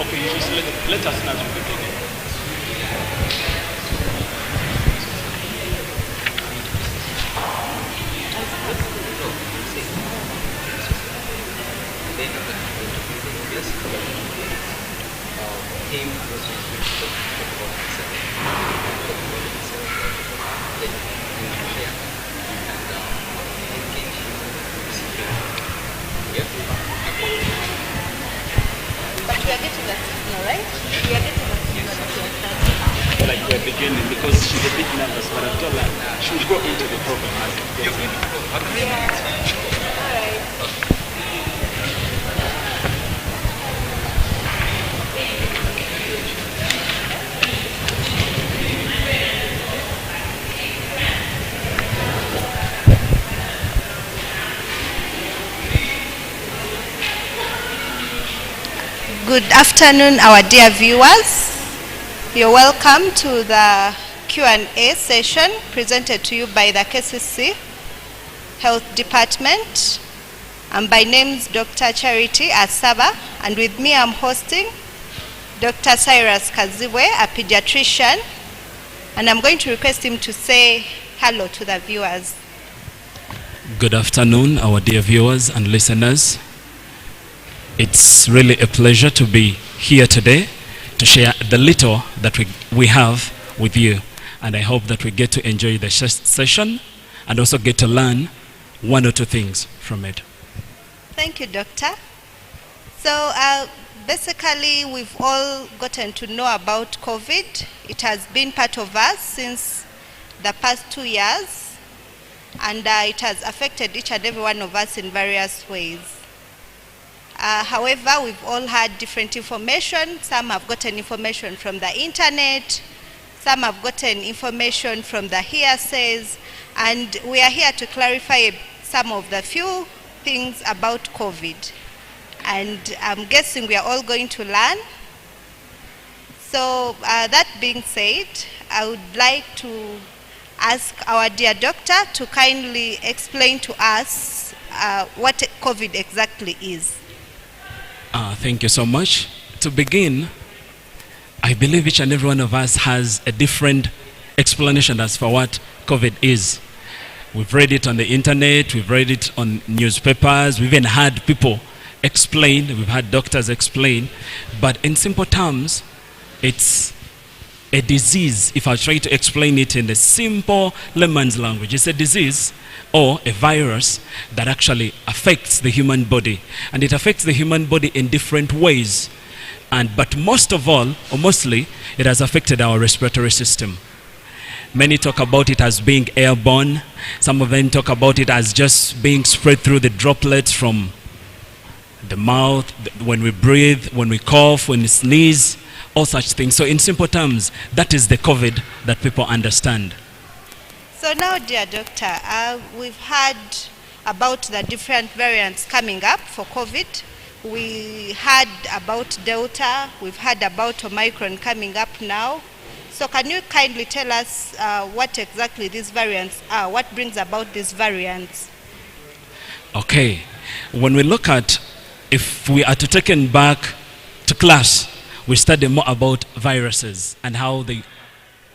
Okay, you just let us know to begin. But we are getting that signal, right? We are getting that signal that we are starting. Like we're beginning because she's a bit nervous, but I told her she will go into the program as it goes. All right. Good afternoon, our dear viewers. You're welcome to the Q&A session presented to you by the KCC Health Department. And by name's Dr. Charity Asaba, and with me I'm hosting Dr. Cyrus Kaziwe, a pediatrician, and I'm going to request him to say hello to the viewers. Good afternoon, our dear viewers and listeners. It's really a pleasure to be here today to share the little that we have with you. And I hope that we get to enjoy the session and also get to learn one or two things from it. Thank you, Doctor. So basically, we've all gotten to know about COVID. It has been part of us since the past 2 years, and it has affected each and every one of us in various ways. However, we've all had different information. Some have gotten information from the internet, some have gotten information from the hearsays, and we are here to clarify some of the few things about COVID. And I'm guessing we are all going to learn. So that being said, I would like to ask our dear doctor to kindly explain to us what COVID exactly is. Thank you so much. To begin, I believe each and every one of us has a different explanation as for what COVID is. We've read it on the internet, we've read it on newspapers, we've even had people explain, we've had doctors explain, but in simple terms, it's a disease. If I try to explain it in a simple layman's language, it's a disease or a virus that actually affects the human body. And it affects the human body in different ways. But most of all, or mostly, it has affected our respiratory system. Many talk about it as being airborne. Some of them talk about it as just being spread through the droplets from the mouth, when we breathe, when we cough, when we sneeze, all such things. So in simple terms, that is the COVID that people understand. So now, dear doctor, we've heard about the different variants coming up for COVID. We heard about Delta, we've heard about Omicron coming up now. So can you kindly tell us what exactly these variants are? What brings about these variants? Okay, when we look at, if we are to take it back to class, we study more about viruses and how they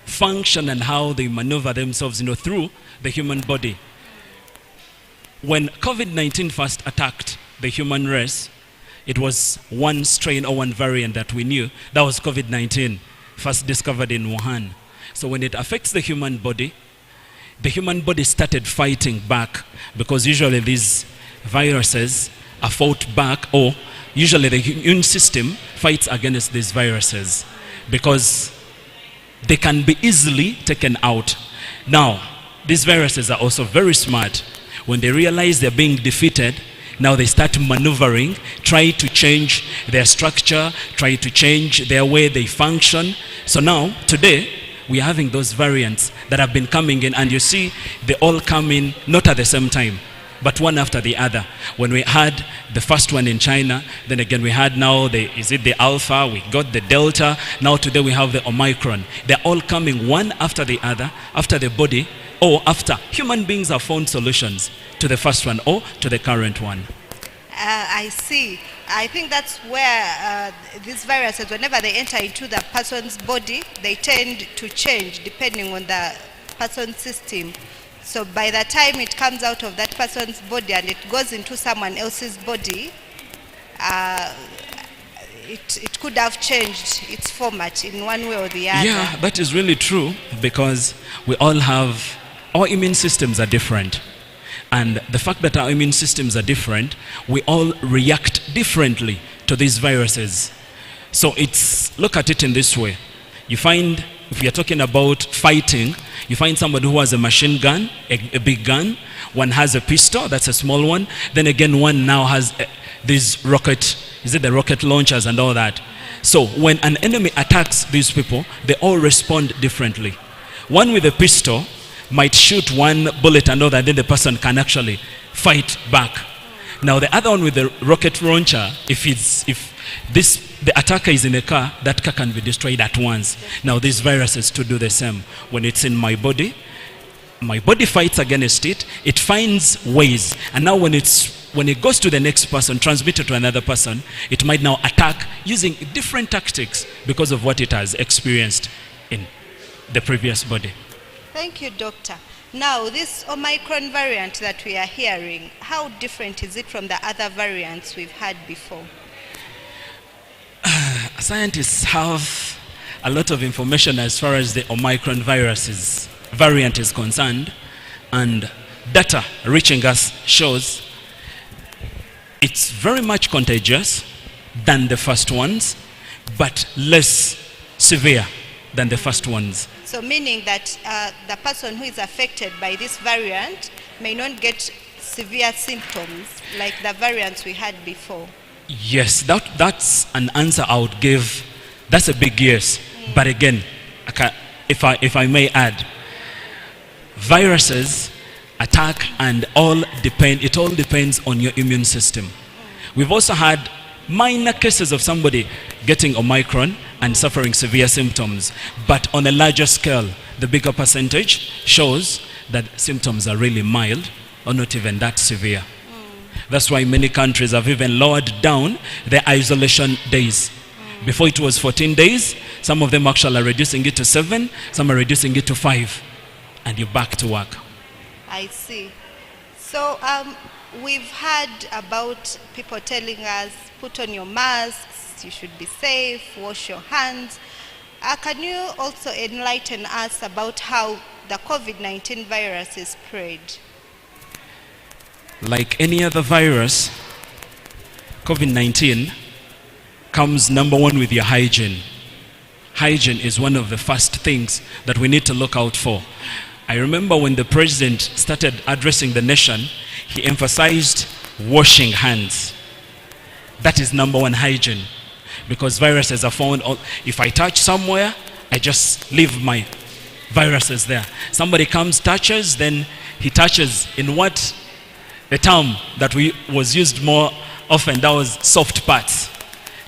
function and how they maneuver themselves, through the human body. When COVID-19 first attacked the human race, it was one strain or one variant that we knew. That was COVID-19, first discovered in Wuhan. So when it affects the human body started fighting back, because usually these viruses are fought back, or usually the immune system fights against these viruses because they can be easily taken out. Now, these viruses are also very smart. When they realize they're being defeated, now they start maneuvering, try to change their structure, try to change their way they function. So now, today, we are having those variants that have been coming in, and you see, they all come in not at the same time, but one after the other. When we had the first one in China, then again we had now the Alpha, we got the Delta, now today we have the Omicron. They're all coming one after the other, after the body or after human beings have found solutions to the first one or to the current one. I see. I think that's where these viruses, whenever they enter into the person's body, they tend to change depending on the person's system. So by the time it comes out of that person's body and it goes into someone else's body, it could have changed its format in one way or the other. Yeah, that is really true, because we all have, our immune systems are different. And the fact that our immune systems are different, we all react differently to these viruses. So look at it in this way. You find, if you're talking about fighting, you find somebody who has a machine gun, a big gun. One has a pistol, that's a small one. Then again, one now has these rocket, is it the rocket launchers and all that. So when an enemy attacks these people, they all respond differently. One with a pistol might shoot one bullet and all that, then the person can actually fight back. Now the other one with the rocket launcher, if the attacker is in a car, that car can be destroyed at once. Now these viruses to do the same. When it's in my body fights against it, it finds ways. And now when it goes to the next person, transmitted to another person, it might now attack using different tactics because of what it has experienced in the previous body. Thank you, Doctor. Now, this Omicron variant that we are hearing, how different is it from the other variants we've had before? Scientists have a lot of information as far as the Omicron variant is concerned, and data reaching us shows it's very much contagious than the first ones, but less severe than the first ones. So meaning that the person who is affected by this variant may not get severe symptoms like the variants we had before. Yes, that's an answer I would give. That's a big yes. But again, if I may add, viruses attack and it all depends on your immune system. We've also had minor cases of somebody getting Omicron and suffering severe symptoms, but on a larger scale, the bigger percentage shows that symptoms are really mild or not even that severe. That's why many countries have even lowered down their isolation days. Before it was 14 days, some of them actually are reducing it to 7, some are reducing it to 5, and you're back to work. I see. So we've heard about people telling us, put on your masks, you should be safe, wash your hands. Can you also enlighten us about how the COVID-19 virus is spread? Like any other virus, COVID-19 comes number one with your hygiene. Hygiene is one of the first things that we need to look out for. I remember when the president started addressing the nation, he emphasized washing hands. That is number one, hygiene. Because viruses are found, if I touch somewhere, I just leave my viruses there. Somebody comes, touches, then he touches in what the term that was used more often, that was soft parts.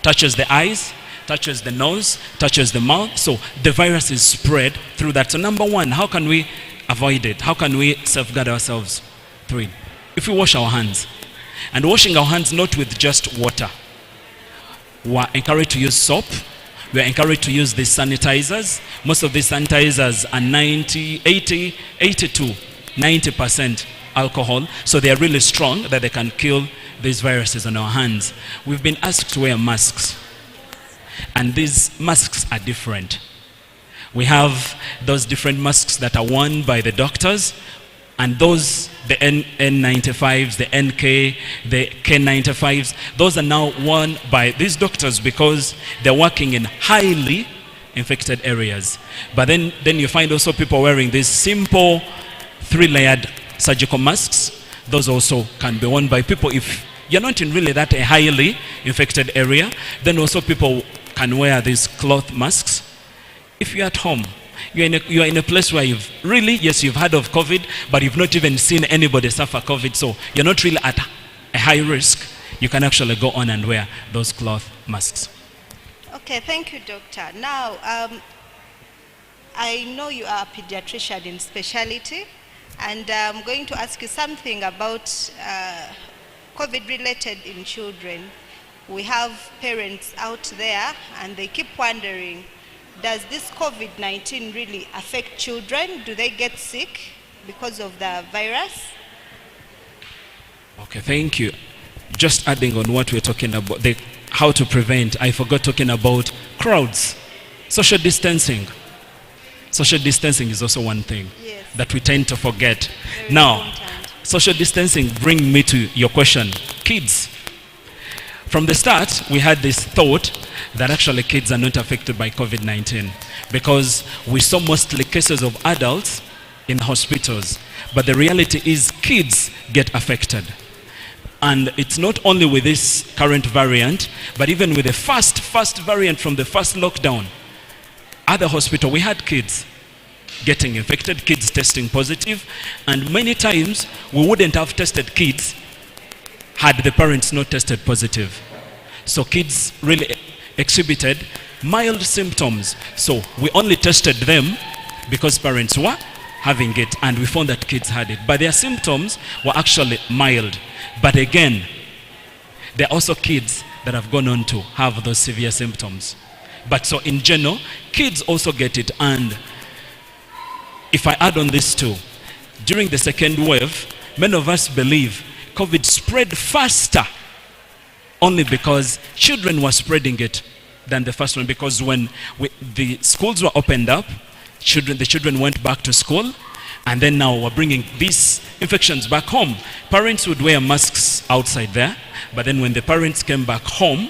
Touches the eyes, touches the nose, touches the mouth. So the virus is spread through that. So number one, how can we avoid it? How can we safeguard ourselves through it? If we wash our hands, and washing our hands not with just water. We're encouraged to use soap. We're encouraged to use these sanitizers. Most of these sanitizers are 80 to 90% alcohol. So they are really strong that they can kill these viruses on our hands. We've been asked to wear masks. And these masks are different. We have those different masks that are worn by the doctors, and those, the N95s, the NK, the K95s, those are now worn by these doctors because they're working in highly infected areas. But then you find also people wearing these simple 3-layered surgical masks. Those also can be worn by people if you're not in really that a highly infected area. Then also people can wear these cloth masks. If you're at home, you're in a place where you've heard of COVID, but you've not even seen anybody suffer COVID, so you're not really at a high risk. You can actually go on and wear those cloth masks. Okay, thank you, Doctor. Now, I know you are a pediatrician in specialty, And I'm going to ask you something about COVID related in children. We have parents out there and they keep wondering, does this COVID-19 really affect children? Do they get sick because of the virus? Okay, thank you. Just adding on what we're talking about, how to prevent, I forgot talking about crowds. Social distancing. Social distancing is also one thing that we tend to forget. Very now, important. Social distancing brings me to your question. Kids. From the start, we had this thought that actually kids are not affected by COVID-19 because we saw mostly cases of adults in hospitals. But the reality is kids get affected. And it's not only with this current variant, but even with the first variant from the first lockdown. At the hospital, we had kids getting infected, kids testing positive, and many times we wouldn't have tested kids had the parents not tested positive. So kids really exhibited mild symptoms. So we only tested them because parents were having it, and we found that kids had it. But their symptoms were actually mild. But again, there are also kids that have gone on to have those severe symptoms. But so in general, kids also get it. And if I add on this too, during the second wave, many of us believe COVID spread faster only because children were spreading it than the first one. Because when the schools were opened up, the children went back to school, and then now we're bringing these infections back home. Parents would wear masks outside there, but then when the parents came back home,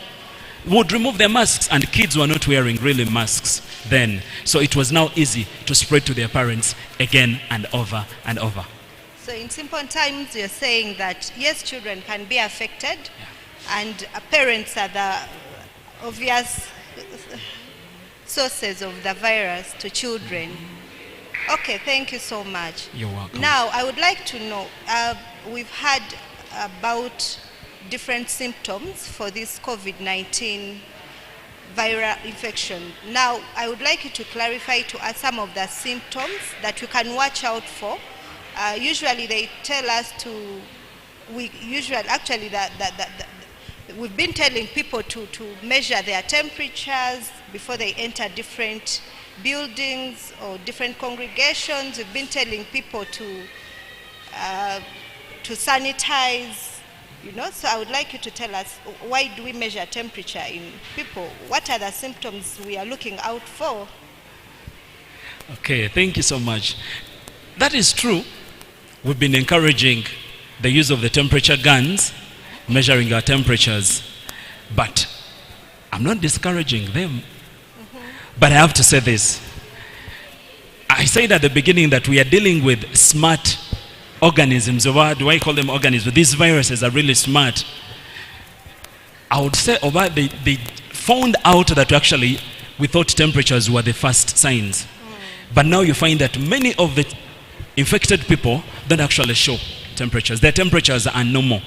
would remove their masks, and kids were not wearing really masks then. So it was now easy to spread to their parents again and over and over. So in simple terms, you're saying that yes, children can be affected, and parents are the obvious sources of the virus to children. Okay, thank you so much. You're welcome. Now, I would like to know, we've had about different symptoms for this COVID-19 viral infection. Now, I would like you to clarify to us some of the symptoms that we can watch out for. Usually they tell us to, we've been telling people to measure their temperatures before they enter different buildings or different congregations. We've been telling people to sanitize. So I would like you to tell us, why do we measure temperature in people? What are the symptoms we are looking out for? Okay, thank you so much. That is true. We've been encouraging the use of the temperature guns, measuring our temperatures. But I'm not discouraging them. But I have to say this. I said at the beginning that we are dealing with smart organisms, or what do I call them organisms? These viruses are really smart. I would say they found out that actually we thought temperatures were the first signs. But now you find that many of the infected people don't actually show temperatures. Their temperatures are normal.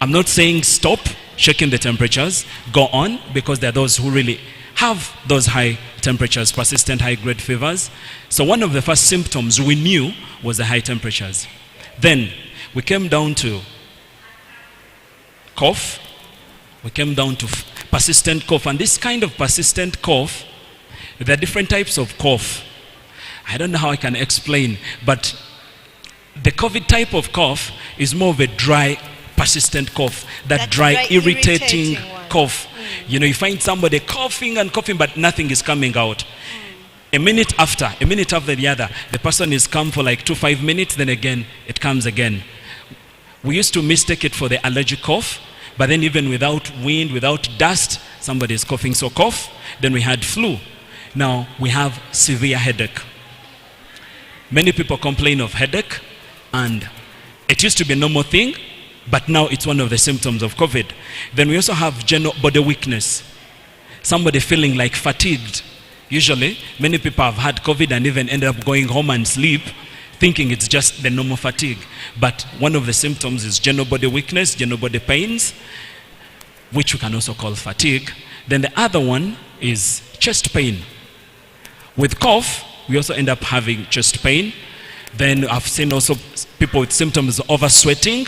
I'm not saying stop checking the temperatures, go on, because there are those who really have those high temperatures, persistent high-grade fevers. So one of the first symptoms we knew was the high temperatures. Then we came down to cough. We came down to persistent cough. And this kind of persistent cough, there are different types of cough. I don't know how I can explain, but the COVID type of cough is more of a dry, persistent cough. That dry, irritating cough. You find somebody coughing and coughing, but nothing is coming out. A minute after the other, the person is calm for like 2-5 minutes, then again, it comes again. We used to mistake it for the allergic cough, but then even without wind, without dust, somebody is coughing. So cough, then we had flu. Now we have severe headache. Many people complain of headache, and it used to be a normal thing, but now it's one of the symptoms of COVID. Then we also have general body weakness. Somebody feeling like fatigued. Usually, many people have had COVID and even ended up going home and sleep, thinking it's just the normal fatigue. But one of the symptoms is general body weakness, general body pains, which we can also call fatigue. Then the other one is chest pain. With cough, we also end up having chest pain. Then I've seen also people with symptoms of oversweating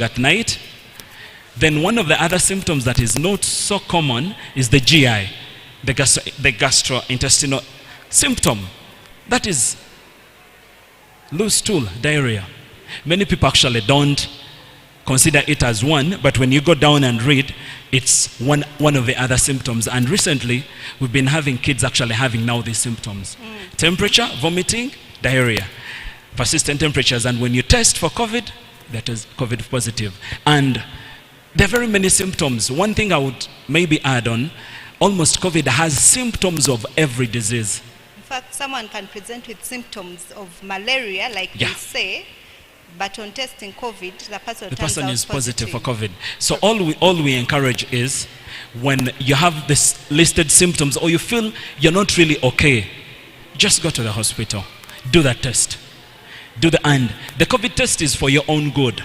at night. Then one of the other symptoms that is not so common is the GI, the gastrointestinal symptom. That is loose stool, diarrhea. Many people actually don't consider it as one, but when you go down and read, it's one of the other symptoms. And recently, we've been having kids actually having now these symptoms. Temperature, vomiting, diarrhea, persistent temperatures. And when you test for COVID, that is COVID positive. And there are very many symptoms. One thing I would maybe add on, almost COVID has symptoms of every disease. In fact, someone can present with symptoms of malaria, like they say, but on testing COVID, the person is positive for COVID. So all we encourage is, when you have this listed symptoms or you feel you're not really okay, just go to the hospital. Do that test. And the COVID test is for your own good.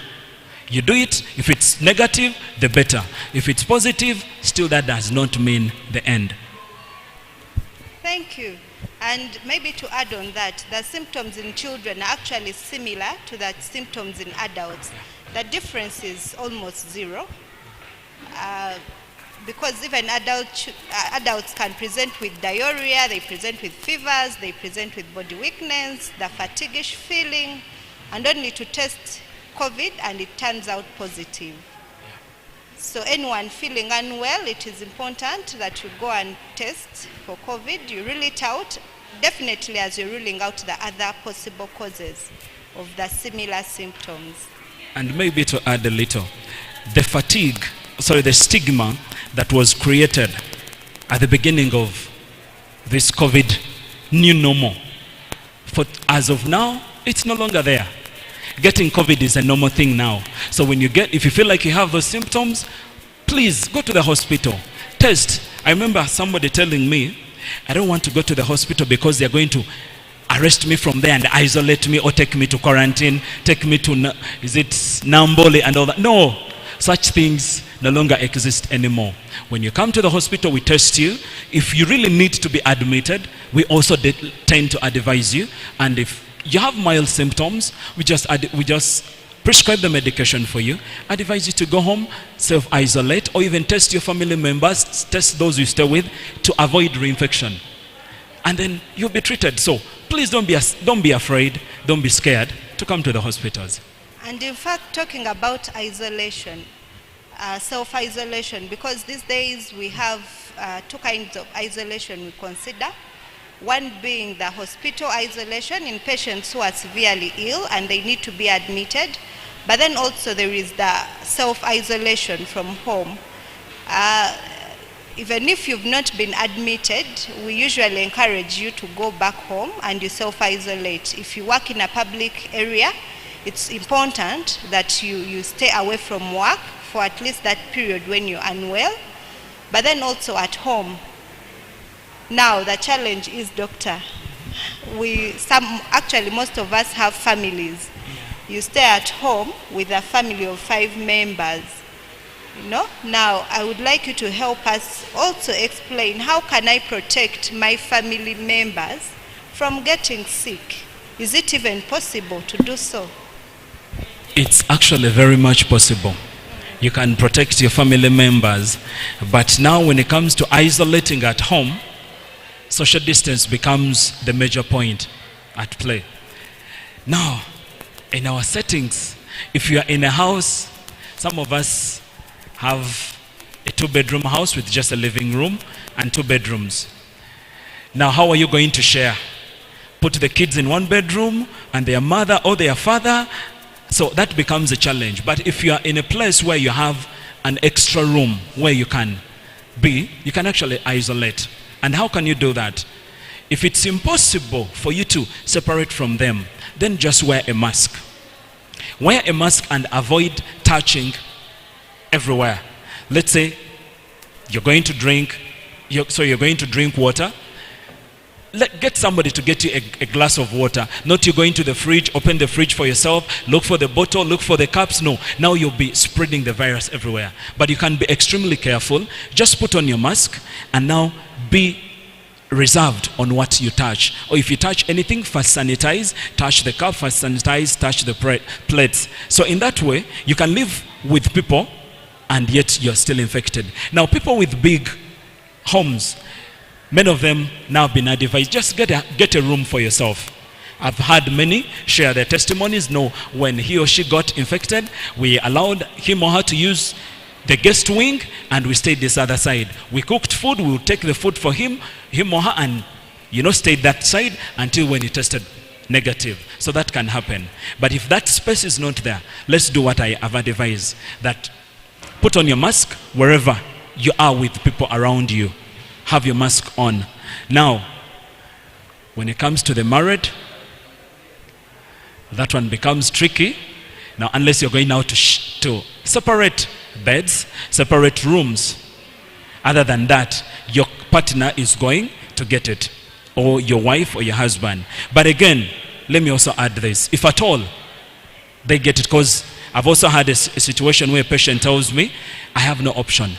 You do it. If it's negative, the better. If it's positive, still that does not mean the end. Thank you. And maybe to add on that, the symptoms in children are actually similar to the symptoms in adults. The difference is almost zero. Because even adults can present with diarrhea, they present with fevers, they present with body weakness, the fatigue-ish feeling, and only to test COVID and it turns out positive. So anyone feeling unwell, it is important that you go and test for COVID. You rule it out, definitely as you're ruling out the other possible causes of the similar symptoms. And maybe to add a little, the stigma that was created at the beginning of this COVID new normal, as of now, it's no longer there. Getting COVID is a normal thing now. So if you feel like you have those symptoms, please go to the hospital. Test. I remember somebody telling me, I don't want to go to the hospital because they're going to arrest me from there and isolate me or take me to quarantine, take me to, Nambole and all that. No, such things no longer exist anymore. When you come to the hospital, we test you. If you really need to be admitted, we also tend to advise you. And if you have mild symptoms, we just prescribe the medication for you, advise you to go home, self-isolate, or even test your family members, test those you stay with to avoid reinfection. And then you'll be treated. So please don't be afraid, don't be scared to come to the hospitals. And in fact, talking about isolation, self-isolation, because these days we have two kinds of isolation we consider. One being the hospital isolation in patients who are severely ill and they need to be admitted. But then also there is the self-isolation from home. Even if you've not been admitted, we usually encourage you to go back home and you self-isolate. If you work in a public area, it's important that you stay away from work for at least that period when you're unwell. But then also at home. Now the challenge is, doctor, most of us have families. You stay at home with a family of 5 members. Now I would like you to help us also explain, how can I protect my family members from getting sick? Is it even possible to do so? It's actually very much possible. You can protect your family members, but now when it comes to isolating at home, social distance becomes the major point at play. Now, in our settings, if you are in a house, some of us have a 2-bedroom house with just a living room and 2 bedrooms. Now, how are you going to share? Put the kids in 1 bedroom and their mother or their father? So that becomes a challenge. But if you are in a place where you have an extra room where you can be, you can actually isolate. And how can you do that? If it's impossible for you to separate from them, then just wear a mask. Wear a mask and avoid touching everywhere. Let's say you're going to drink water. Get somebody to get you a glass of water. Not you going to the fridge, open the fridge for yourself, look for the bottle, look for the cups. No, now you'll be spreading the virus everywhere. But you can be extremely careful. Just put on your mask and now be reserved on what you touch. Or if you touch anything, first sanitize, touch the cup, first sanitize, touch the plates. So in that way, you can live with people and yet you're still infected. Now, people with big homes, many of them now been advised, just get a room for yourself. I've had many share their testimonies. No, when he or she got infected, we allowed him or her to use the guest wing, and we stayed this other side. We cooked food, we would take the food for him or her, and stayed that side until when he tested negative. So that can happen. But if that space is not there, let's do what I have advised, that put on your mask wherever you are with people around you. Have your mask on. Now, when it comes to the married, that one becomes tricky. Now, unless you're going out to separate beds, separate rooms. Other than that, your partner is going to get it, or your wife or your husband. But again, let me also add this. If at all they get it, because I've also had a situation where a patient tells me, I have no option.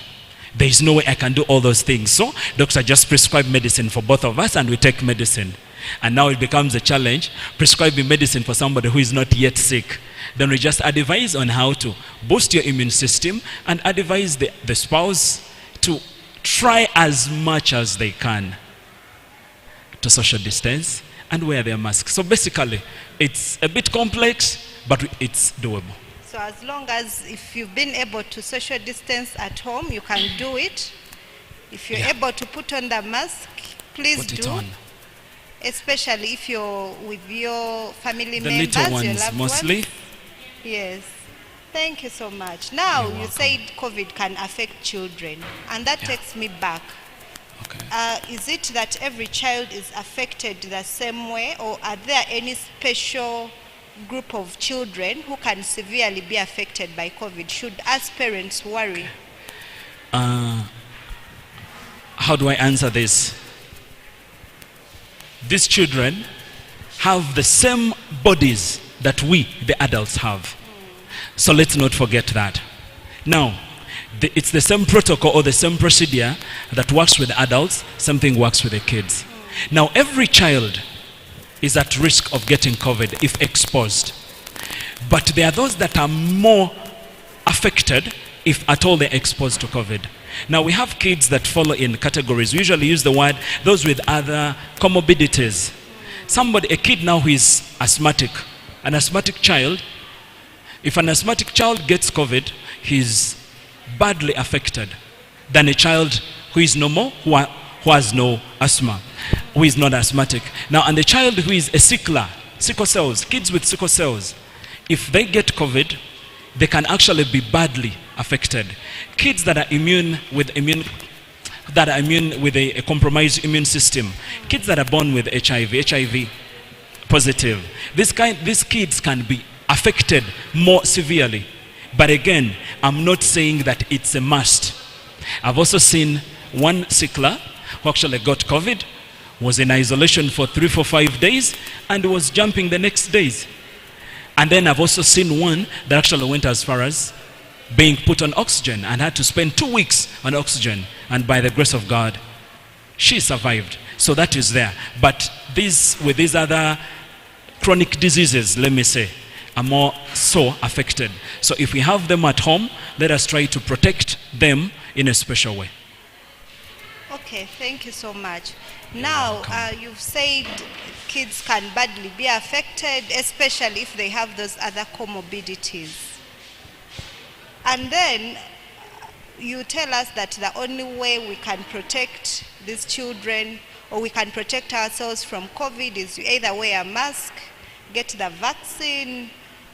There is no way I can do all those things. So, doctor just prescribed medicine for both of us and we take medicine. And now it becomes a challenge, prescribing medicine for somebody who is not yet sick. Then we just advise on how to boost your immune system and advise the spouse to try as much as they can to social distance and wear their masks. So basically, it's a bit complex, but it's doable. So as long as if you've been able to social distance at home, you can do it. If you're able to put on the mask, please Put it do. on. Especially if you're with your family The members, little your ones loved mostly. ones. Yes. Thank you so much. Now, You're you welcome. said COVID can affect children, and that Yeah. takes me back. Okay. Is it that every child is affected the same way, or are there any special group of children who can severely be affected by COVID? Should us parents worry? How do I answer this? These children have the same bodies that we, the adults, have. So let's not forget that. Now, it's the same protocol or the same procedure that works with adults, something works with the kids. Now, every child is at risk of getting COVID if exposed. But there are those that are more affected if at all they're exposed to COVID. Now, we have kids that follow in categories. We usually use the word those with other comorbidities. A kid now who is asthmatic, an asthmatic child, if an asthmatic child gets COVID, he's badly affected than a child who is normal, who has no asthma, who is not asthmatic. Now, and the child who is a sickle cells, kids with sickle cells, if they get COVID, they can actually be badly affected. Kids that are immune with a compromised immune system, kids that are born with HIV positive, these kids can be affected more severely. But again, I'm not saying that it's a must. I've also seen one sickler who actually got COVID, was in isolation for 3, 4, 5 days, and was jumping the next days. And then I've also seen one that actually went as far as being put on oxygen and had to spend 2 weeks on oxygen. And by the grace of God, she survived. So that is there. But with these other chronic diseases, let me say, are more so affected. So if we have them at home, let us try to protect them in a special way. Okay, thank you so much. Now, you've said kids can badly be affected, especially if they have those other comorbidities. And then you tell us that the only way we can protect these children, or we can protect ourselves from COVID, is you either wear a mask, get the vaccine,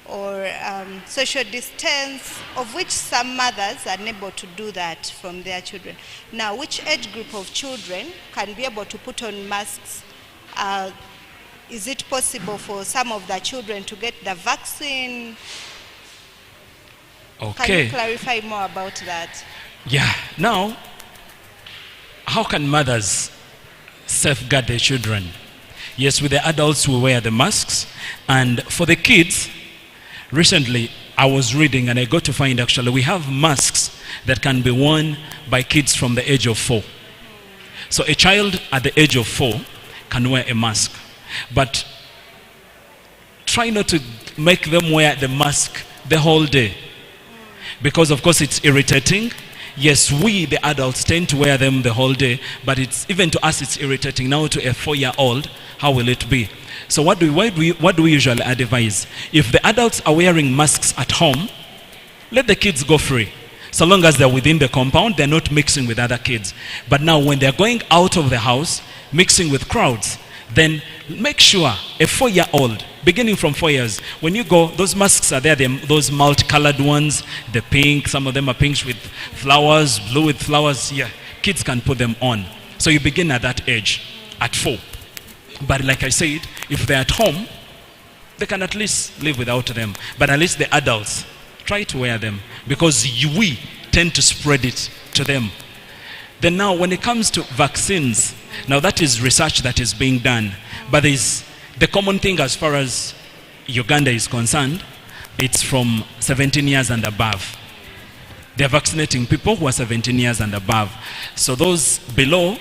or social distance, of which some mothers are unable to do that from their children. Now, which age group of children can be able to put on masks? Is it possible for some of the children to get the vaccine? Okay. Can you clarify more about that? Yeah. Now, how can mothers safeguard their children? Yes, with the adults we wear the masks, and for the kids, recently I was reading and I got to find actually we have masks that can be worn by kids from the age of 4. So a child at the age of 4 can wear a mask. But try not to make them wear the mask the whole day. Because of course it's irritating. Yes, we the adults tend to wear them the whole day, but it's even to us it's irritating. Now to a 4-year-old, how will it be? So what do we usually advise? If the adults are wearing masks at home, let the kids go free. So long as they're within the compound, they're not mixing with other kids. But now when they're going out of the house, mixing with crowds, then make sure a 4-year-old, beginning from 4 years, when you go, those masks are there, those multicolored ones, the pink, some of them are pinks with flowers, blue with flowers. Yeah, kids can put them on. So you begin at that age, at 4. But like I said, if they're at home, they can at least live without them. But at least the adults, try to wear them, because we tend to spread it to them. Then now when it comes to vaccines, now that is research that is being done. But there's the common thing as far as Uganda is concerned, it's from 17 years and above. They're vaccinating people who are 17 years and above. So those below,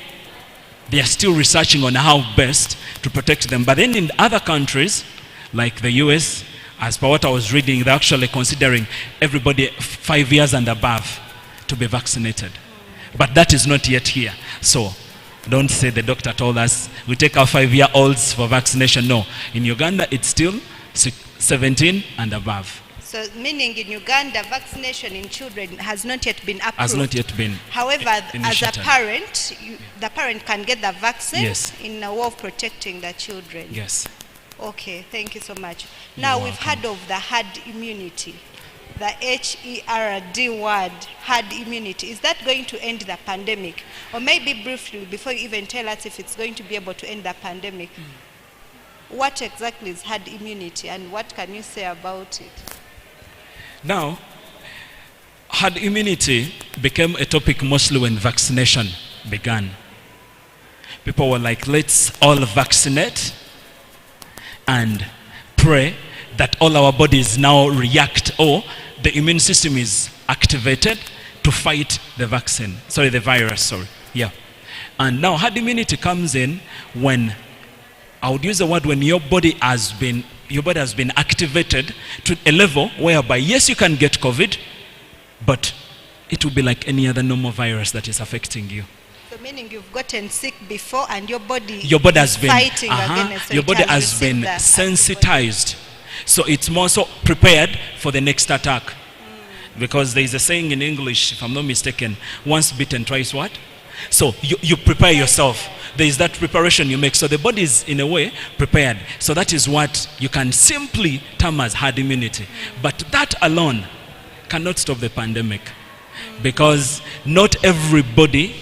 they are still researching on how best to protect them. But then in other countries, like the US, as per what I was reading, they're actually considering everybody 5 years and above to be vaccinated. But that is not yet here. So don't say the doctor told us we take our 5-year-olds for vaccination. No. In Uganda, it's still 17 and above. So meaning in Uganda, vaccination in children has not yet been approved. Has not yet been However, as a parent, the parent can get the vaccine. Yes. In a way of protecting the children. Yes. Okay, thank you so much. Now we've heard of the herd immunity. The HERD word, herd immunity. Is that going to end the pandemic? Or maybe briefly, before you even tell us if it's going to be able to end the pandemic, what exactly is herd immunity and what can you say about it? Now, herd immunity became a topic mostly when vaccination began. People were like, let's all vaccinate and pray that all our bodies now react, or the immune system is activated to fight the virus. Yeah. And now herd immunity comes in when, I would use the word, when your body has been activated to a level whereby, yes, you can get COVID, but it will be like any other normal virus that is affecting you. So meaning you've gotten sick before and your body has been fighting against it. Your body has been sensitized. So it's more so prepared for the next attack. Because there is a saying in English, if I'm not mistaken, once bitten, twice what? So you prepare yourself. There is that preparation you make. So the body is in a way prepared. So that is what you can simply term as herd immunity. But that alone cannot stop the pandemic. Because not everybody,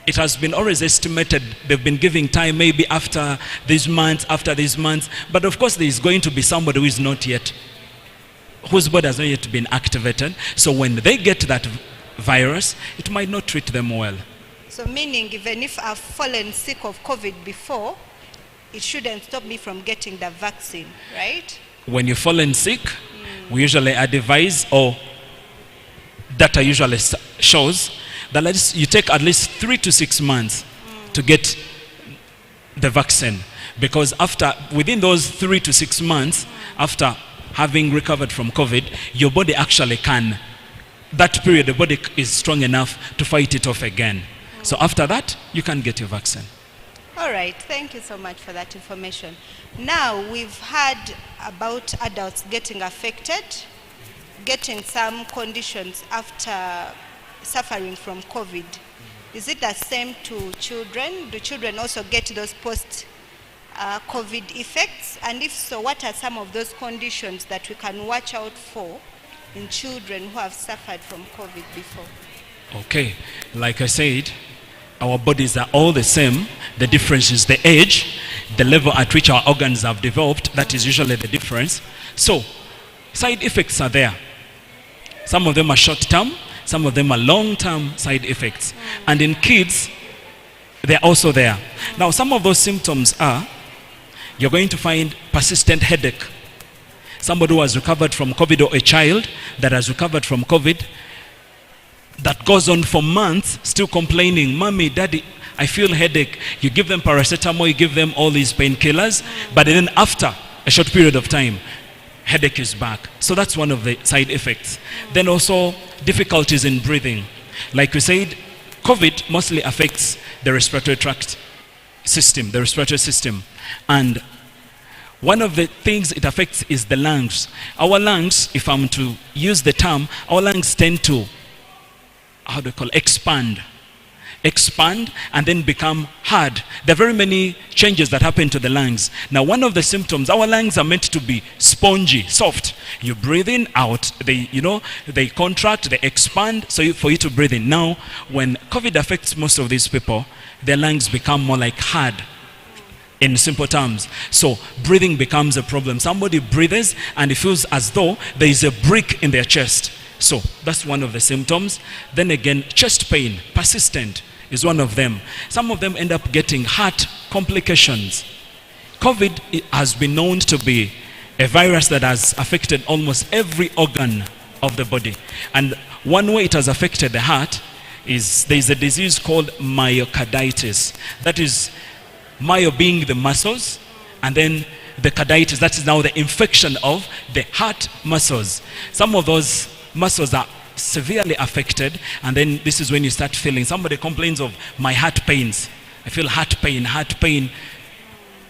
it has been always estimated, they've been giving time maybe after these months, but of course there is going to be somebody who is not yet, whose body has not yet been activated. So when they get that virus, it might not treat them well. So meaning even if I've fallen sick of COVID before, it shouldn't stop me from getting the vaccine, right? When you've fallen sick, we usually advise, or data usually shows, that you take at least 3 to 6 months to get the vaccine. Because within those 3 to 6 months, after having recovered from COVID, your body actually that period, the body is strong enough to fight it off again. So after that, you can get your vaccine. All right, thank you so much for that information. Now, we've heard about adults getting affected, getting some conditions after suffering from COVID. Is it the same to children? Do children also get those post-COVID effects? And if so, what are some of those conditions that we can watch out for in children who have suffered from COVID before? Okay, like I said, our bodies are all the same. The difference is the age, the level at which our organs have developed. That is usually the difference. So, side effects are there. Some of them are short-term, some of them are long-term side effects. And in kids, they're also there. Now, some of those symptoms are, you're going to find persistent headache. Somebody who has recovered from COVID, or a child that has recovered from COVID, that goes on for months, still complaining, "Mommy, Daddy, I feel headache. You give them paracetamol, you give them all these painkillers, but then after a short period of time, headache is back. So that's one of the side effects. Then also difficulties in breathing. Like we said, COVID mostly affects the respiratory tract system, the respiratory system. And one of the things it affects is the lungs. Our lungs, if I'm to use the term, our lungs tend to, expand and then become hard. There are very many changes that happen to the lungs. Now, one of the symptoms, our lungs are meant to be spongy, soft. You breathe in, out, they contract, they expand, for you to breathe in. Now, when COVID affects most of these people, their lungs become more like hard, in simple terms. So breathing becomes a problem. Somebody breathes and it feels as though there is a brick in their chest. So that's one of the symptoms. Then again, chest pain, persistent, is one of them. Some of them end up getting heart complications. COVID has been known to be a virus that has affected almost every organ of the body. And one way it has affected the heart is there is a disease called myocarditis. That is myo being the muscles, and then the carditis, that is now the infection of the heart muscles. Some of those muscles are severely affected, and then this is when you start feeling, somebody complains of my heart pains. I feel heart pain,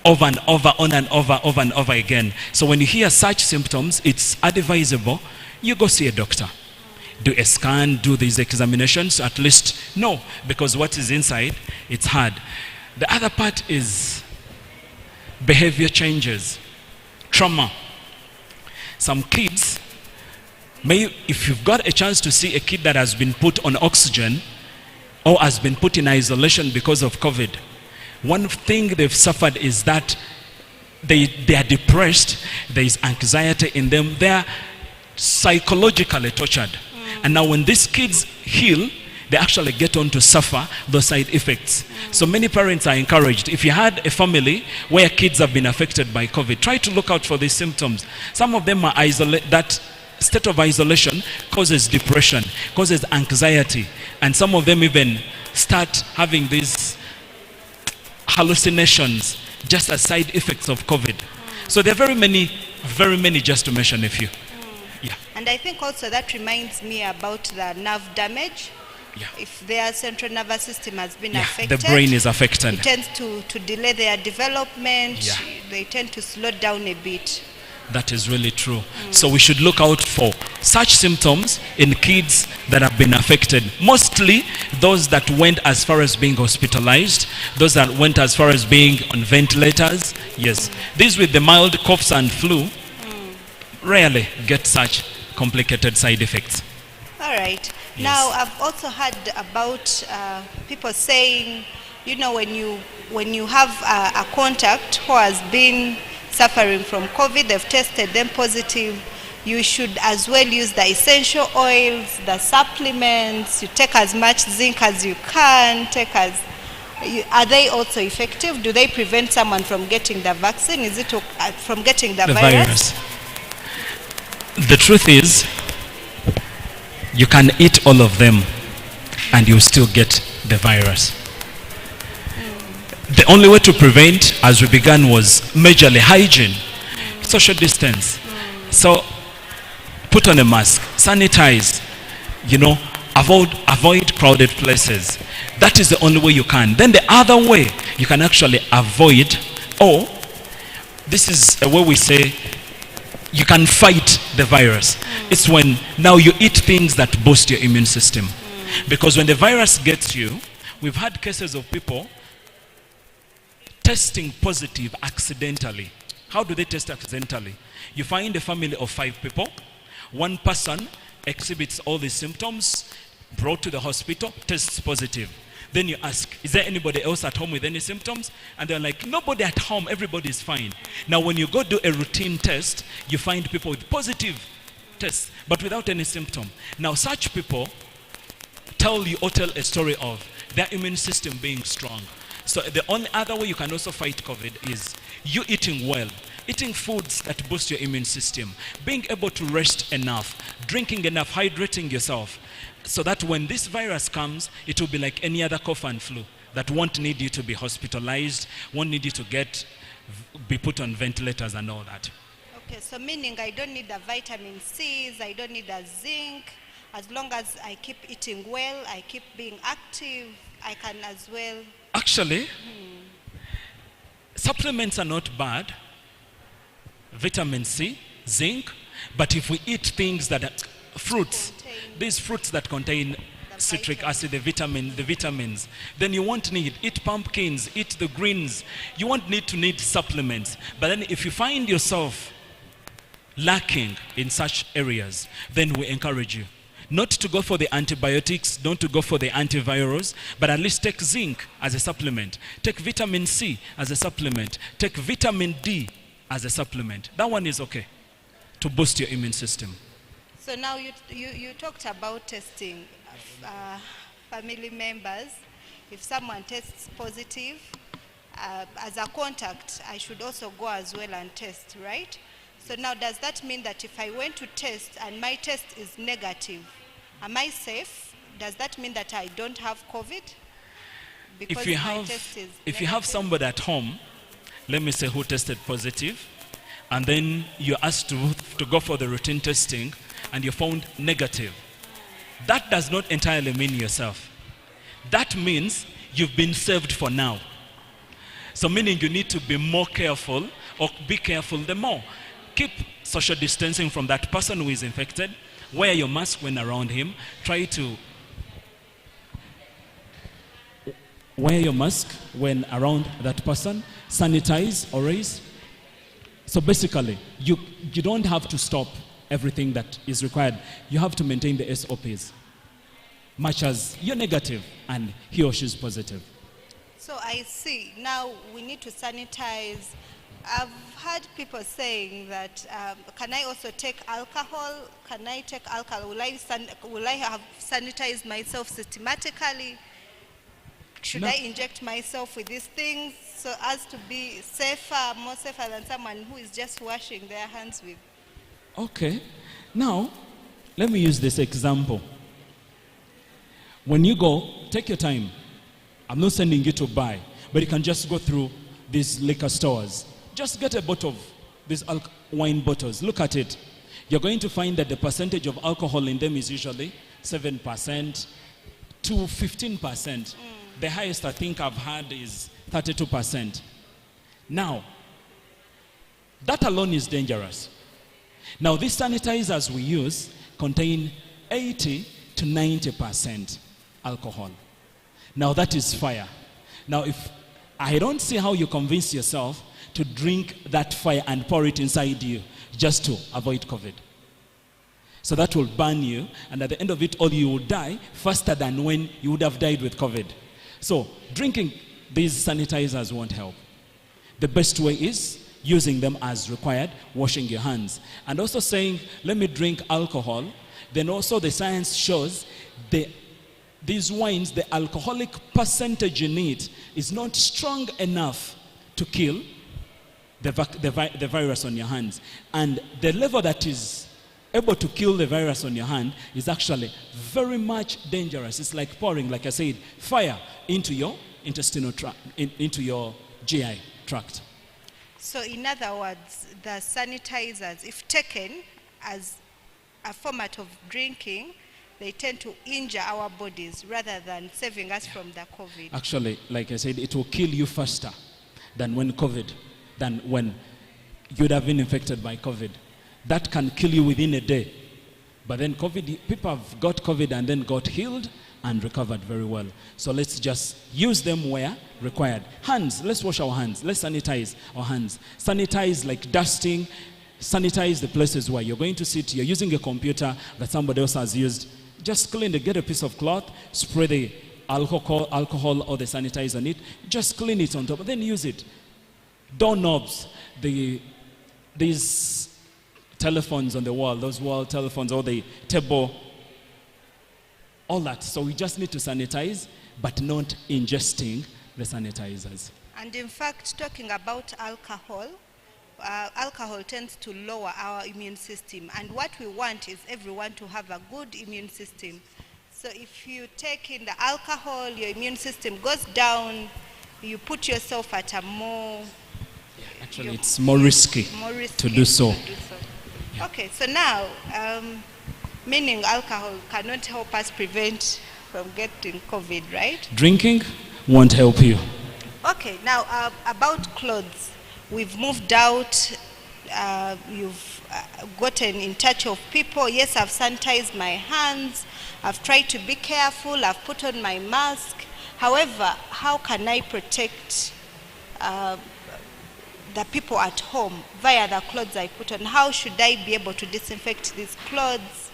over and over, on and over again. So when you hear such symptoms, it's advisable you go see a doctor. Do a scan, do these examinations, at least know, because what is inside, it's hard. The other part is behavior changes, trauma. Some kids, if you've got a chance to see a kid that has been put on oxygen or has been put in isolation because of COVID, one thing they've suffered is that they are depressed, there is anxiety in them, they are psychologically tortured. And now when these kids heal, they actually get on to suffer those side effects. So many parents are encouraged. If you had a family where kids have been affected by COVID, try to look out for these symptoms. Some of them are that state of isolation causes depression, causes anxiety, and some of them even start having these hallucinations just as side effects of COVID. So there are very many just to mention a few. Yeah. And I think also that reminds me about the nerve damage. Yeah. If their central nervous system has been affected, the brain is affected. It tends to delay their development. Yeah. They tend to slow down a bit. That is really true. So we should look out for such symptoms in kids that have been affected. Mostly those that went as far as being hospitalized, those that went as far as being on ventilators. Yes. These with the mild coughs and flu rarely get such complicated side effects. All right. Yes. Now, I've also heard about people saying, when you have a contact who has been suffering from COVID, they've tested them positive, you should as well use the essential oils, the supplements, you take as much zinc as you can, are they also effective? Do they prevent someone from getting the vaccine? Is it from getting the virus? The truth is, you can eat all of them and you still get the virus. The only way to prevent, as we began, was majorly hygiene, social distance. So put on a mask, sanitize, avoid crowded places. That is the only way you can. Then the other way you can actually avoid, or this is a way we say you can fight the virus. It's when now you eat things that boost your immune system. Because when the virus gets you, we've had cases of people testing positive accidentally. How do they test accidentally? You find a family of 5 people. One person exhibits all these symptoms, brought to the hospital, tests positive. Then you ask, is there anybody else at home with any symptoms? And they're like, nobody at home, everybody's fine. Now when you go do a routine test, you find people with positive tests, but without any symptom. Now such people tell a story of their immune system being strong. So the only other way you can also fight COVID is you eating well, eating foods that boost your immune system, being able to rest enough, drinking enough, hydrating yourself, so that when this virus comes, it will be like any other cough and flu. that won't need you to be hospitalized, won't need you to be put on ventilators and all that. Okay, so meaning I don't need the vitamin C's, I don't need the zinc. As long as I keep eating well, I keep being active, I can as well. Actually, supplements are not bad. Vitamin C, zinc, but if we eat things that are fruits, these fruits that contain citric acid, the vitamins, then you won't need. Eat pumpkins, eat the greens. You won't need supplements. But then if you find yourself lacking in such areas, then we encourage you not to go for the antibiotics, not to go for the antivirals, but at least take zinc as a supplement. Take vitamin C as a supplement. Take vitamin D as a supplement. That one is okay to boost your immune system. So now you talked about testing family members. If someone tests positive, as a contact, I should also go as well and test, right? So now does that mean that if I went to test and my test is negative, am I safe? Does that mean that I don't have COVID? Because if you have somebody at home, let me say, who tested positive, and then you're asked to go for the routine testing and you found negative, that does not entirely mean yourself. That means you've been saved for now. So meaning you need to be more careful, or be careful the more. Keep social distancing from that person who is infected. Wear your mask when around him. Try to wear your mask when around that person. Sanitize always. So basically, you don't have to stop everything that is required. You have to maintain the SOPs, much as you're negative and he or she is positive. So I see. Now we need to sanitize. I've heard people saying that, can I also take alcohol? Can I take alcohol? Will I have sanitized myself systematically? Should I inject myself with these things so as to be safer, more safer than someone who is just washing their hands with? Okay. Now, let me use this example. When you go, take your time. I'm not sending you to buy, but you can just go through these liquor stores. Just get a bottle of these wine bottles. Look at it. You're going to find that the percentage of alcohol in them is usually 7% to 15%. The highest I think I've had is 32%. Now, that alone is dangerous. Now, these sanitizers we use contain 80 to 90% alcohol. Now, that is fire. Now, if I don't see how you convince yourself to drink that fire and pour it inside you just to avoid COVID. So that will burn you, and at the end of it all, you will die faster than when you would have died with COVID. So drinking these sanitizers won't help. The best way is using them as required, washing your hands. And also saying, let me drink alcohol. Then also the science shows these wines, the alcoholic percentage in it is not strong enough to kill the virus on your hands. And the level that is able to kill the virus on your hand is actually very much dangerous. It's like pouring, like I said, fire into your intestinal tract, into your GI tract. So in other words, the sanitizers, if taken as a format of drinking, they tend to injure our bodies rather than saving us from the COVID. Actually, like I said, it will kill you faster than when you'd have been infected by COVID. That can kill you within a day. But then people have got COVID and then got healed and recovered very well. So let's just use them where required. Hands, let's wash our hands. Let's sanitize our hands. Sanitize like dusting. Sanitize the places where you're going to sit. You're using a computer that somebody else has used. Just clean it. Get a piece of cloth. Spray the alcohol or the sanitizer on it. Just clean it on top. Then use it. Doorknobs. These telephones on the wall, those wall telephones, or the table, all that. So we just need to sanitize, but not ingesting the sanitizers. And in fact, talking about alcohol, alcohol tends to lower our immune system. And what we want is everyone to have a good immune system. So if you take in the alcohol, your immune system goes down, you put yourself at a more... Actually, it's more risky to do so. Yeah. Okay, so now, meaning alcohol cannot help us prevent from getting COVID, right? Drinking won't help you. Okay, now about clothes. We've moved out, you've gotten in touch of people. Yes, I've sanitized my hands, I've tried to be careful, I've put on my mask. However, how can I protect the people at home via the clothes I put on? How should I be able to disinfect these clothes?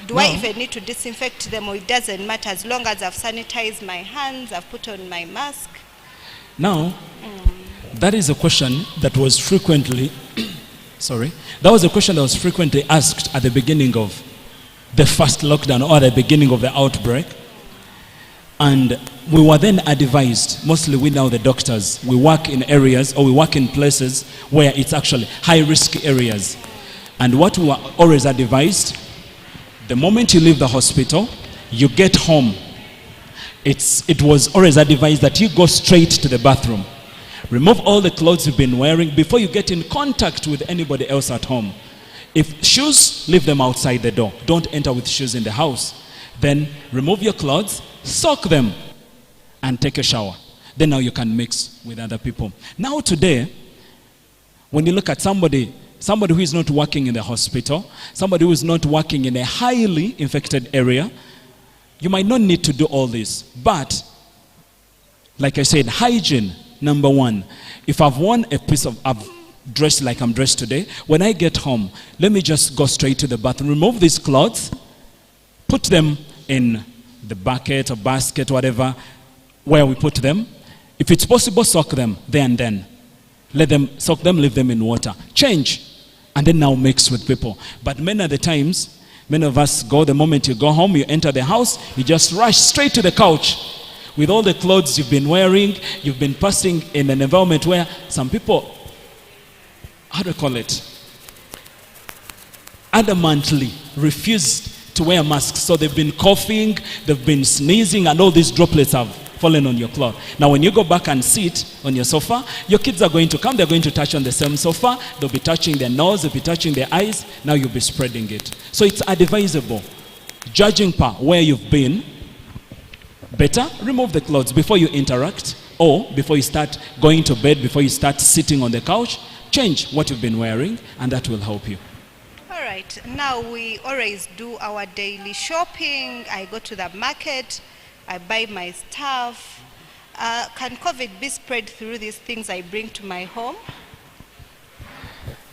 Do I even need to disinfect them, or it doesn't matter as long as I've sanitized my hands, I've put on my mask? Now, that is a question that was frequently, that was a question that was frequently asked at the beginning of the first lockdown or the beginning of the outbreak. And we were then advised, mostly we now the doctors, we work in areas or we work in places where it's actually high risk areas. And what we were always advised, the moment you leave the hospital, you get home, it was always advised that you go straight to the bathroom. Remove all the clothes you've been wearing before you get in contact with anybody else at home. If shoes, leave them outside the door. Don't enter with shoes in the house. Then remove your clothes, soak them, and take a shower. Then now you can mix with other people. Now today, when you look at somebody who is not working in the hospital, somebody who is not working in a highly infected area, you might not need to do all this. But, like I said, hygiene, number one. If I've worn I've dressed like I'm dressed today, when I get home, let me just go straight to the bathroom, remove these clothes, put them in the bucket or basket, whatever, where we put them. If it's possible, soak them there and then. Let them soak them, leave them in water. Change, and then now mix with people. But many of the times, many of us go, the moment you go home, you enter the house, you just rush straight to the couch. With all the clothes you've been wearing, you've been passing in an environment where some people, how do I call it, adamantly refused to wear masks. So they've been coughing, they've been sneezing, and all these droplets have fallen on your cloth. Now when you go back and sit on your sofa, your kids are going to come, they're going to touch on the same sofa, they'll be touching their nose, they'll be touching their eyes, now you'll be spreading it. So it's advisable, judging per where you've been, better remove the clothes before you interact, or before you start going to bed, before you start sitting on the couch, change what you've been wearing, and that will help you. All right, now we always do our daily shopping. I go to the market, I buy my stuff. Can COVID be spread through these things I bring to my home?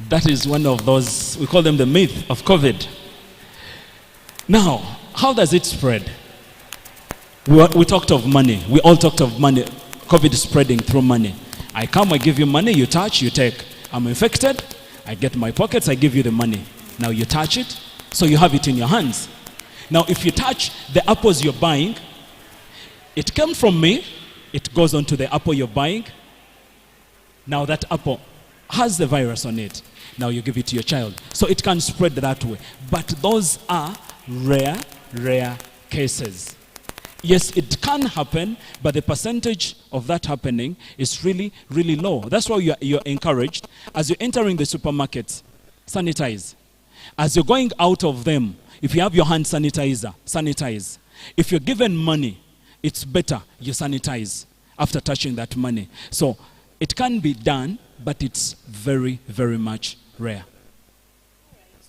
That is one of those, we call them the myth of COVID. Now, how does it spread? We talked of money. We all talked of money. COVID is spreading through money. I come, I give you money, you touch, you take. I'm infected, I get my pockets, I give you the money. Now you touch it, so you have it in your hands. Now if you touch the apples you're buying, it came from me, it goes onto the apple you're buying. Now that apple has the virus on it. Now you give it to your child. So it can spread that way. But those are rare cases. Yes, it can happen, but the percentage of that happening is really, really low. That's why you're encouraged. As you're entering the supermarkets, sanitize. As you're going out of them, if you have your hand sanitizer, sanitize. If you're given money, it's better you sanitize after touching that money. So it can be done, but it's very, very much rare.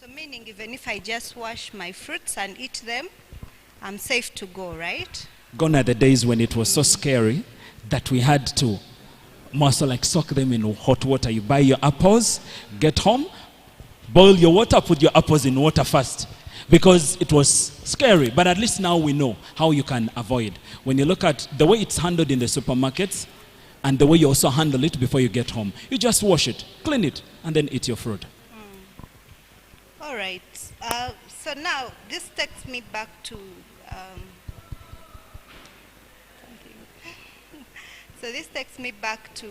So meaning even if I just wash my fruits and eat them, I'm safe to go, right? Gone are the days when it was so scary that we had to also like soak them in hot water. You buy your apples, get home, boil your water, put your apples in water first. Because it was scary, but at least now we know how you can avoid. When you look at the way it's handled in the supermarkets and the way you also handle it before you get home, you just wash it, clean it, and then eat your fruit. All right. So now this takes me back to so this takes me back to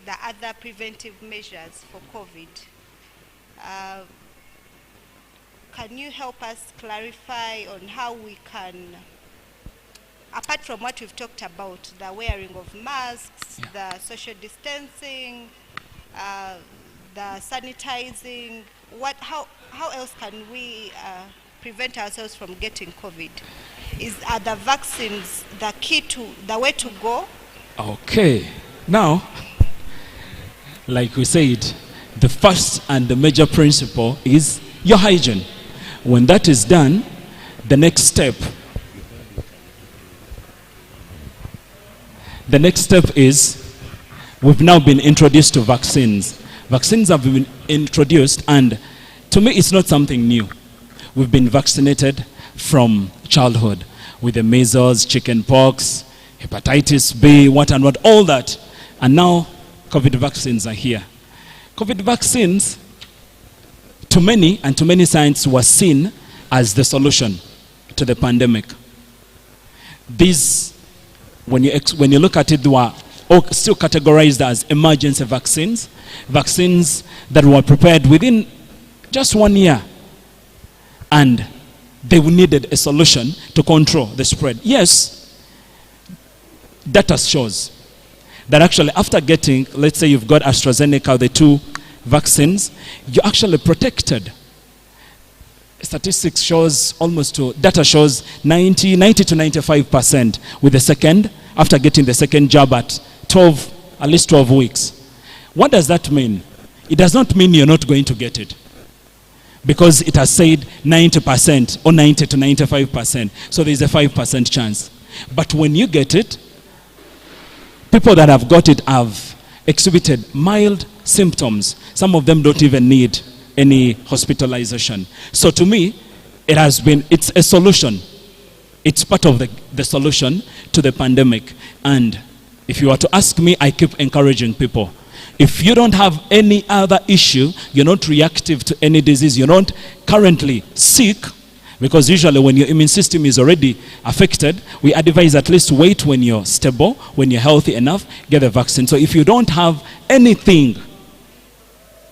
the other preventive measures for COVID. can you help us clarify on how we can, apart from what we've talked about, the wearing of masks, the social distancing, the sanitizing, how else can we prevent ourselves from getting COVID? Are the vaccines the way to go? Okay. Now, like we said, the first and the major principle is your hygiene. When that is done, the next step is we've now been introduced to vaccines. Vaccines have been introduced, and to me it's not something new. We've been vaccinated from childhood with the measles, chickenpox, hepatitis B, what and what, all that. And now COVID vaccines are here. COVID vaccines, to many and to many scientists, were seen as the solution to the pandemic. These, when you look at it, they were still categorized as emergency vaccines, vaccines that were prepared within just 1 year, and they needed a solution to control the spread. Yes, data shows that actually after getting, let's say you've got AstraZeneca, the 2 vaccines, you're actually protected. Statistics shows data shows 90 to 95% with the second, after getting the second jab at least 12 weeks. What does that mean? It does not mean you're not going to get it, because it has said 90% or 90 to 95%. So there's a 5% chance. But when you get it, people that have got it have exhibited mild symptoms. Some of them don't even need any hospitalization. So to me, it's a solution. It's part of the solution to the pandemic. And if you were to ask me, I keep encouraging people. If you don't have any other issue, you're not reactive to any disease, you're not currently sick, because usually when your immune system is already affected, we advise at least wait when you're stable, when you're healthy enough, get the vaccine. So if you don't have anything,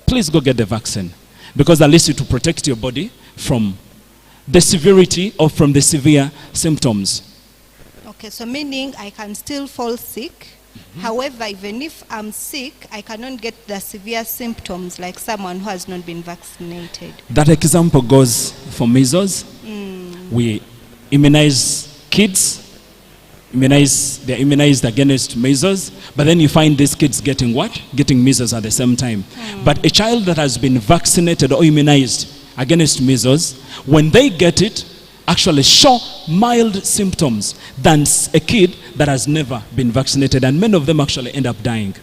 please go get the vaccine, because at least it will protect your body from the severity or from the severe symptoms. Okay, so meaning I can still fall sick. However, even if I'm sick, I cannot get the severe symptoms like someone who has not been vaccinated. That example goes for measles. We immunize kids, they're immunized against measles, but then you find these kids getting what? Getting measles at the same time. But a child that has been vaccinated or immunized against measles, when they get it, actually show mild symptoms than a kid that has never been vaccinated, and many of them actually end up dying.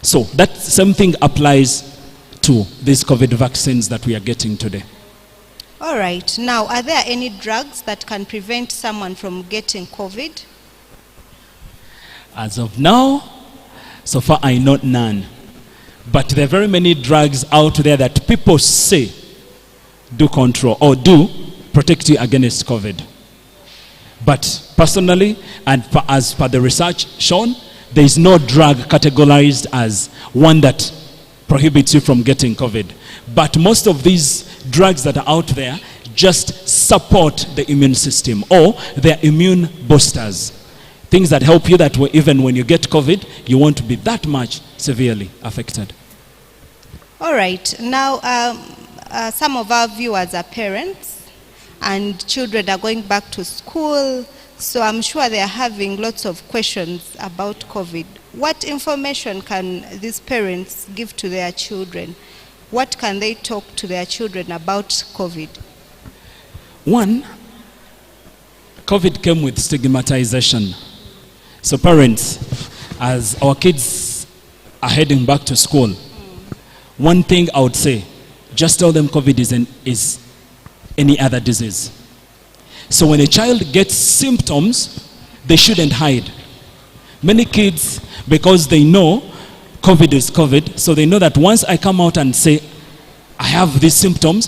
So that same thing applies to these COVID vaccines that we are getting today. All right. Now, are there any drugs that can prevent someone from getting COVID? As of now, so far I know none. But there are very many drugs out there that people say do control or do protect you against COVID. But personally, and as per the research shown, there is no drug categorized as one that prohibits you from getting COVID. But most of these drugs that are out there just support the immune system, or they're immune boosters. Things that help you that even when you get COVID, you won't be that much severely affected. All right. Now, some of our viewers are parents, and children are going back to school, so I'm sure they are having lots of questions about COVID. What information can these parents give to their children? What can they talk to their children about COVID? One, COVID came with stigmatization. So parents, as our kids are heading back to school, one thing I would say, just tell them COVID is any other disease. So when a child gets symptoms, they shouldn't hide. Many kids, because they know COVID is COVID, so they know that once I come out and say, I have these symptoms,